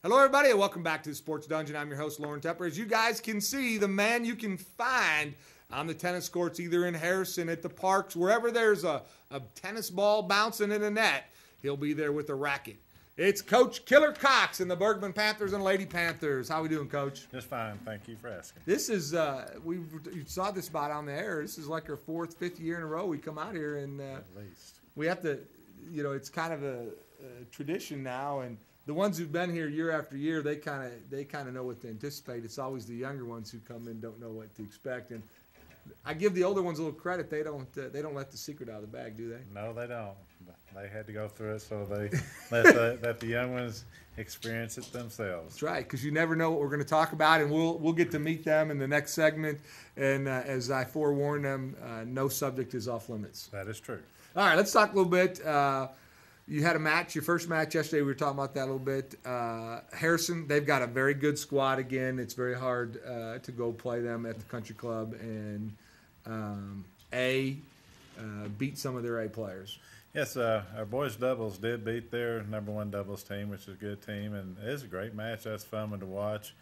Hello, everybody, and welcome back to the Sports Dungeon. I'm your host, Loren Tepper. As you guys can see, the man you can find on the tennis courts, either in Harrison, at the parks, wherever there's a tennis ball bouncing in a net, he'll be there with a racket. It's Coach Killer Cox and the Bergman Panthers and Lady Panthers. How we doing, Coach? Just fine. Thank you for asking. This is, you saw this spot on the air. This is like our fourth, fifth year in a row we come out here. And At least. we have to, it's kind of a tradition now. And the ones who've been here year after year, they kind of know what to anticipate. It's always the younger ones who come in don't know what to expect. And I give the older ones a little credit. They don't let the secret out of the bag, do they? No, they don't. They had to go through it, so they let the young ones experience it themselves. That's right, because you never know what we're going to talk about, and we'll get to meet them in the next segment. And as I forewarned them, no subject is off limits. That is true. All right, let's talk a little bit. You had a match, your first match yesterday. We were talking about that a little bit. Harrison, they've got a very good squad again. It's very hard to go play them at the country club and beat some of their A players. Yes, our boys doubles did beat their number one doubles team, which is a good team, and it is a great match. That's fun one to watch.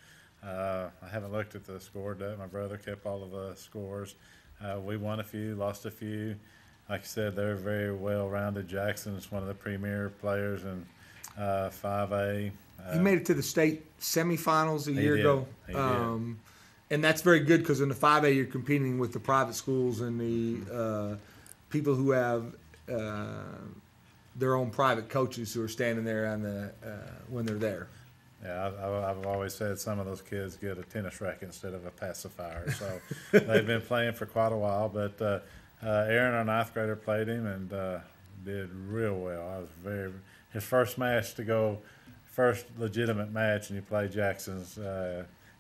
I haven't looked at the score. My brother kept all of the scores. We won a few, lost a few. Like you said, they're very well-rounded. Jackson's one of the premier players in 5A. He made it to the state semifinals a year ago. He did. And that's very good because in the 5A you're competing with the private schools and the people who have their own private coaches who are standing there on the when they're there. Yeah, I've always said some of those kids get a tennis racket instead of a pacifier. So they've been playing for quite a while. But Aaron, our ninth grader, played him and did real well. His first match to go, first legitimate match, and he played Jackson's.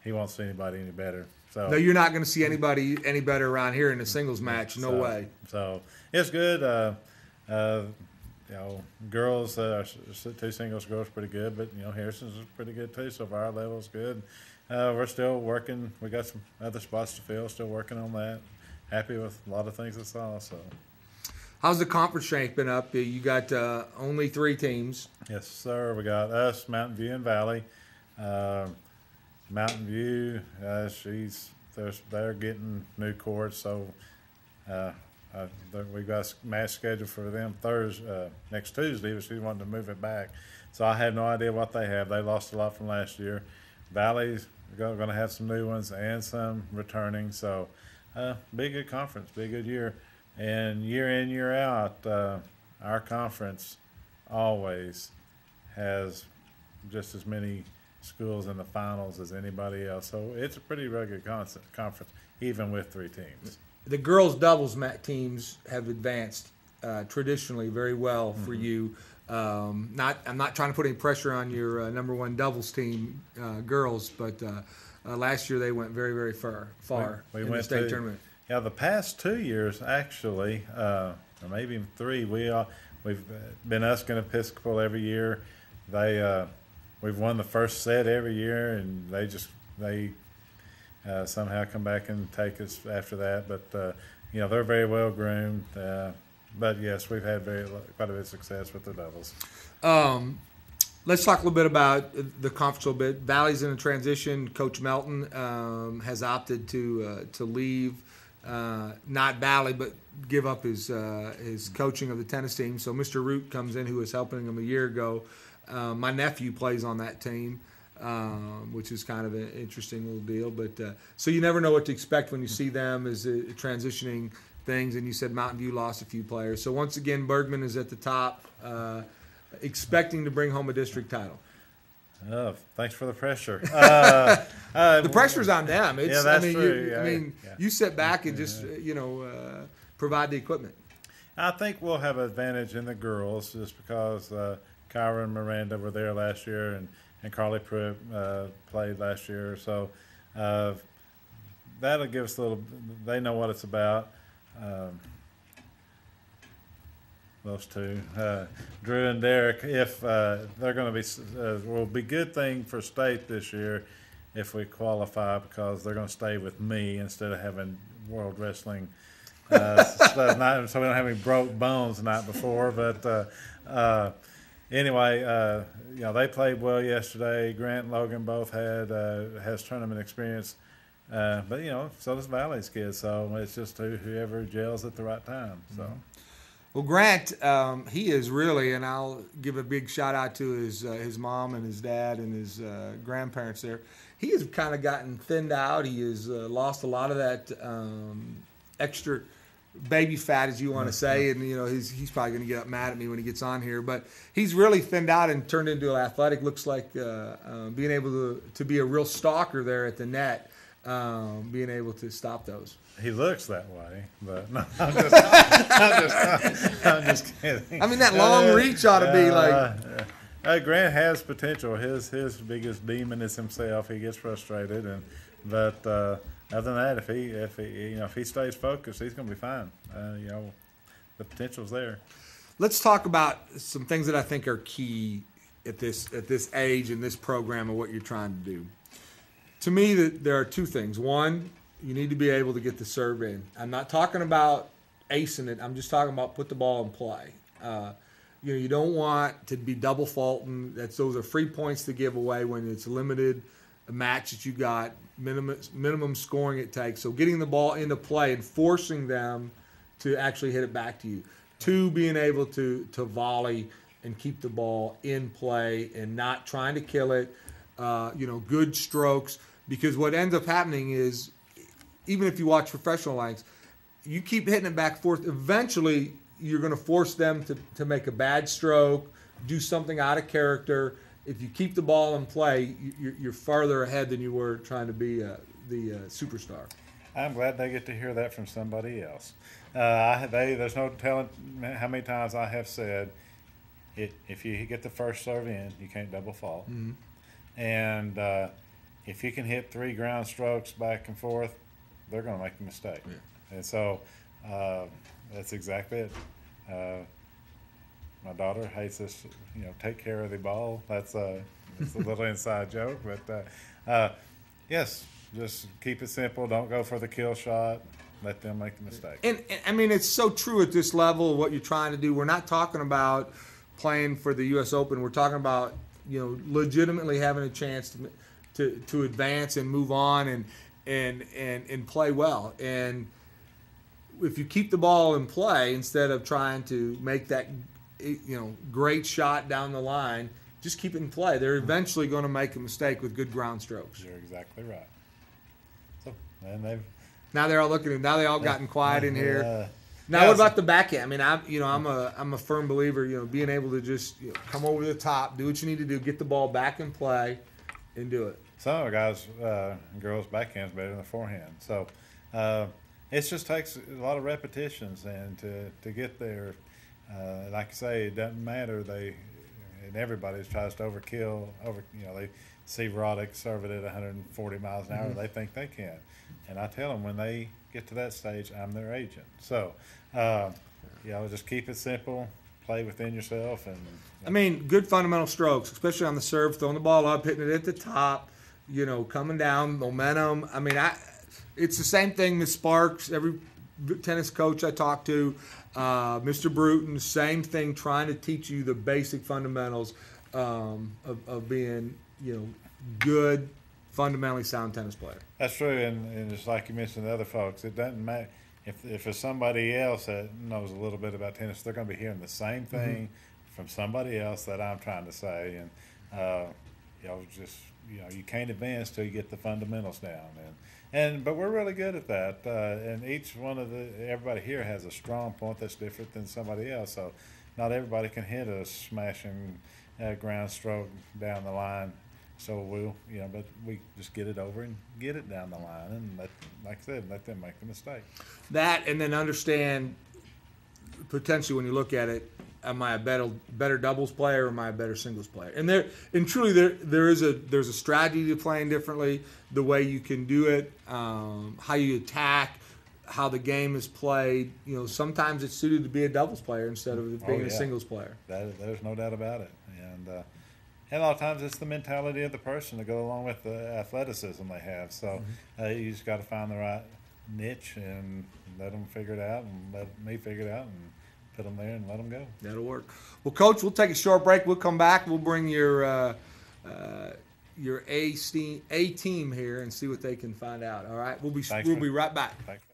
He won't see anybody any better. So no, you're not going to see anybody any better around here in a singles match. No way. So it's good. Girls, two singles girls pretty good, but Harrison's is pretty good too. So our level's good. We're still working. We got some other spots to fill. Still working on that. Happy with a lot of things I saw. So, how's the conference shaping up? You got only 3 teams. Yes, sir. We got us, Mountain View, and Valley. Mountain View, they're getting new courts, so we've got a match scheduled for them next Tuesday, but she wanted to move it back. So I have no idea what they have. They lost a lot from last year. Valley's going to have some new ones and some returning. So be a good conference, be a good year. And year in, year out, our conference always has just as many schools in the finals as anybody else. So it's a pretty rugged conference, even with 3 teams. The girls' doubles teams have advanced traditionally very well for you. I'm not trying to put any pressure on your number one doubles team, girls, but last year they went very, very far we in went the state tournament. Yeah, the past 2 years, actually, or maybe even 3, we've been Uskin Episcopal every year. We've won the first set every year, and they somehow come back and take us after that. But they're very well groomed. But yes, we've had quite a bit of success with the doubles. Let's talk a little bit about the conference a little bit. Valley's in a transition. Coach Melton has opted to leave, not Valley, but give up his coaching of the tennis team. So Mr. Root comes in, who was helping him a year ago. My nephew plays on that team, which is kind of an interesting little deal. But so you never know what to expect when you see them as transitioning things. And you said Mountain View lost a few players. So once again, Bergman is at the top, expecting to bring home a district title. Oh, thanks for the pressure. The pressure's on them. Yeah, that's true. You sit back and just provide the equipment. I think we'll have an advantage in the girls just because Kyra and Miranda were there last year, and Carly Pruitt played last year. So that'll give us a little – they know what it's about. Those two, Drew and Derek, if they're going to be will be good thing for state this year if we qualify because they're going to stay with me instead of having World Wrestling stuff. So we don't have any broke bones the night before. But anyway, they played well yesterday. Grant and Logan both has tournament experience, but so does Valley's kids. So it's just whoever gels at the right time. So. Well, Grant, he is really, and I'll give a big shout out to his mom and his dad and his grandparents there. He has kind of gotten thinned out. He has lost a lot of that extra baby fat, as you want to say, and he's probably going to get up mad at me when he gets on here. But he's really thinned out and turned into an athletic. Looks like being able to be a real stalker there at the net, being able to stop those. He looks that way, but no, I'm just kidding. I mean, that long reach ought to be like. Grant has potential. His biggest demon is himself. He gets frustrated, but other than that, if he stays focused, he's going to be fine. The potential's there. Let's talk about some things that I think are key at this age in this program and what you're trying to do. To me, there are two things. One, you need to be able to get the serve in. I'm not talking about acing it. I'm just talking about put the ball in play. You don't want to be double faulting. Those are free points to give away when it's limited a match that you got, minimum scoring it takes. So getting the ball into play and forcing them to actually hit it back to you. Two, being able to volley and keep the ball in play and not trying to kill it. Good strokes, because what ends up happening is, even if you watch professional leagues, you keep hitting it back forth. Eventually, you're going to force them to make a bad stroke, do something out of character. If you keep the ball in play, you're farther ahead than you were trying to be the superstar. I'm glad they get to hear that from somebody else. There's no telling how many times I have said, if you get the first serve in, you can't double fault. Mm-hmm. And if you can hit 3 ground strokes back and forth, they're going to make a mistake. Yeah. And so that's exactly it. My daughter hates this, take care of the ball. That's a little inside joke. But, yes, just keep it simple. Don't go for the kill shot. Let them make the mistake. And I mean, it's so true at this level, what you're trying to do. We're not talking about playing for the U.S. Open. We're talking about, legitimately having a chance to advance and move on and play well. And if you keep the ball in play instead of trying to make that great shot down the line, just keep it in play. They're eventually going to make a mistake with good ground strokes. You're exactly right. So, and now they're all looking at him. Now they all gotten quiet in here. Now, yeah, what about the backhand? I mean, I'm a firm believer. Being able to just come over the top, do what you need to do, get the ball back in play, and do it. Some of the guys and girls backhand's better than the forehand. So it just takes a lot of repetitions, and to get there, like I say, it doesn't matter. And everybody tries to overkill. They see Roddick serve it at 140 miles an hour. Mm-hmm. They think they can, and I tell them when they get to that stage, I'm their agent. So just keep it simple. Play within yourself, and I mean, good fundamental strokes, especially on the serve, throwing the ball up, hitting it at the top, coming down, momentum. I mean, it's the same thing with Sparks. Every tennis coach I talk to, Mr. Bruton, same thing, trying to teach you the basic fundamentals of being, good, fundamentally sound tennis player. That's true, and just like you mentioned the other folks, it doesn't matter. If there's somebody else that knows a little bit about tennis, they're going to be hearing the same thing from somebody else that I'm trying to say. And, you can't advance till you get the fundamentals down. But we're really good at that. And each one of everybody here has a strong point that's different than somebody else. So not everybody can hit a smashing ground stroke down the line. So but we just get it over and get it down the line, and like I said, let them make the mistake. That, and then understand potentially when you look at it, am I a better doubles player or am I a better singles player? And truly there's a strategy to playing differently, the way you can do it, how you attack, how the game is played. Sometimes it's suited to be a doubles player instead of being a singles player. There's no doubt about it. And a lot of times it's the mentality of the person to go along with the athleticism they have. So you just got to find the right niche and let them figure it out, and let me figure it out, and put them there and let them go. That'll work. Well, Coach, we'll take a short break. We'll come back. We'll bring your A team here and see what they can find out. All right, we'll be right back. Thanks.